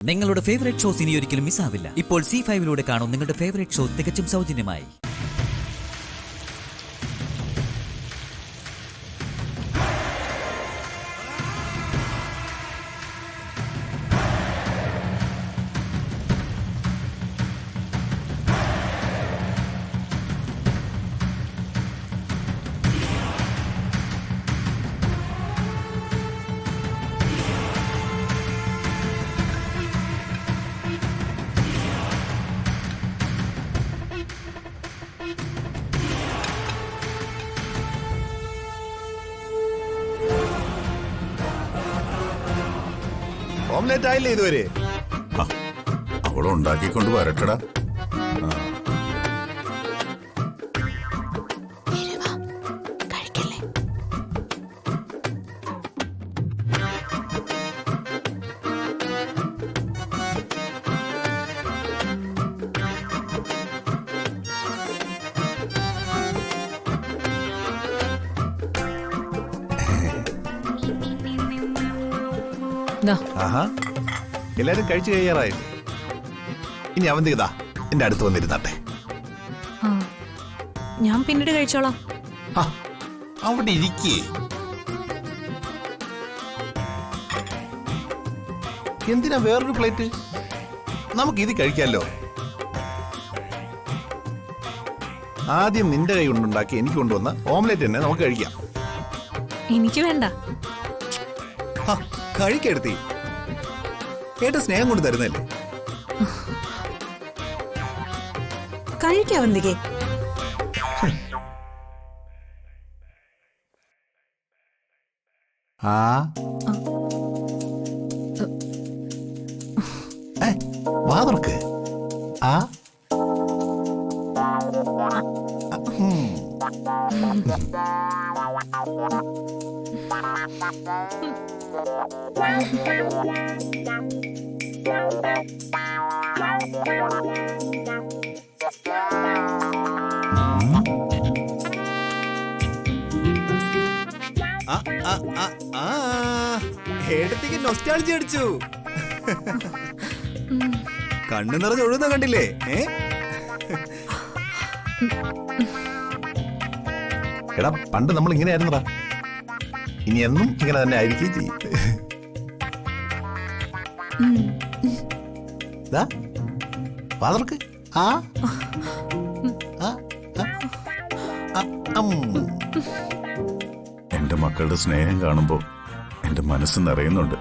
നിങ്ങളുടെ favourite shows ഇനി ഒരിക്കലും മിസ്സാവില്ല. ഇപ്പോൾ C5 കാണും നിങ്ങളുടെ ഫേവറേറ്റ് ഷോ തികച്ചും സൗജന്യമായി. ഓംലെറ്റ് ആയില്ലേ ഇതുവരെ? അവളുണ്ടാക്കിക്കൊണ്ട് വരട്ടടാ. ആഹാ, എല്ലാരും കഴിച്ചു കഴിയാറായില്ലേ? ഇനി അവന്തി ഇതാ എന്റെ അടുത്ത് വന്നിരുന്നാട്ടെ. ഞാൻ പിന്നീട് കഴിച്ചോളാം. അവിടെ ഇരിക്കേ. എന്തിനാ വേറൊരു പ്ലേറ്റ്? നമുക്ക് ഇത് കഴിക്കാമല്ലോ. ആദ്യം നിന്റെ കൈ കൊണ്ടുണ്ടാക്കി എനിക്ക് കൊണ്ടുവന്ന ഓംലെറ്റ് തന്നെ നമുക്ക് കഴിക്കാം. എനിക്ക് വേണ്ട. കഴിക്കെടുത്തി ഏട്ട സ്നേഹം കൊണ്ട് തരുന്നല്ലേ. കഴിക്കാവന്തികെ. വാ തുറക്ക്. ഏട്ടത്തേക്ക് നൊസ്റ്റാൾജി അടിച്ചു. കണ്ണു നിറഞ്ഞ് ഒഴുകുന്ന കണ്ടില്ലേ? എടാ, പണ്ട് നമ്മൾ ഇങ്ങനെ ആയിരുന്നടാ. ഇനി എന്നും ഇങ്ങനെ തന്നെ ആയിരിക്കും ചെയ്യും. വാതർക്ക്. എന്റെ മക്കളുടെ സ്നേഹം കാണുമ്പോ എന്റെ മനസ്സ് നിറയുന്നുണ്ട്.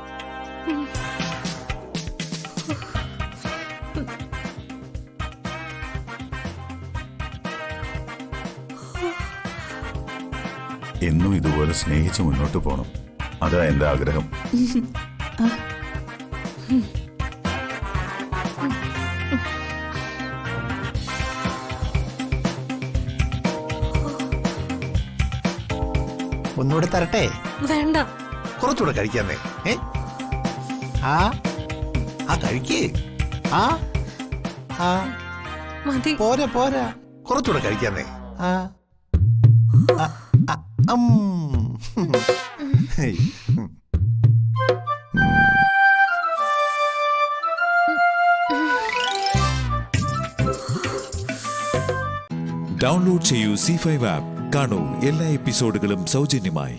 എന്നും ഇതുപോലെ സ്നേഹിച്ച് മുന്നോട്ട് പോകണം. അതാ എന്റെ ആഗ്രഹം. ഒന്നുകൂടെ തരട്ടെ? വേണ്ട, കുറച്ചുകൂടെ കഴിക്കാന്നേ. കഴിക്കേ. മതി. പോരാ പോരാ, കുറച്ചുകൂടെ കഴിക്കാന്നേ. ഡൗൺലോഡ് ചെയ്യൂ C5 ആപ്പ്. കാണൂ എല്ലാ എപ്പിസോഡുകളും സൗജന്യമായി.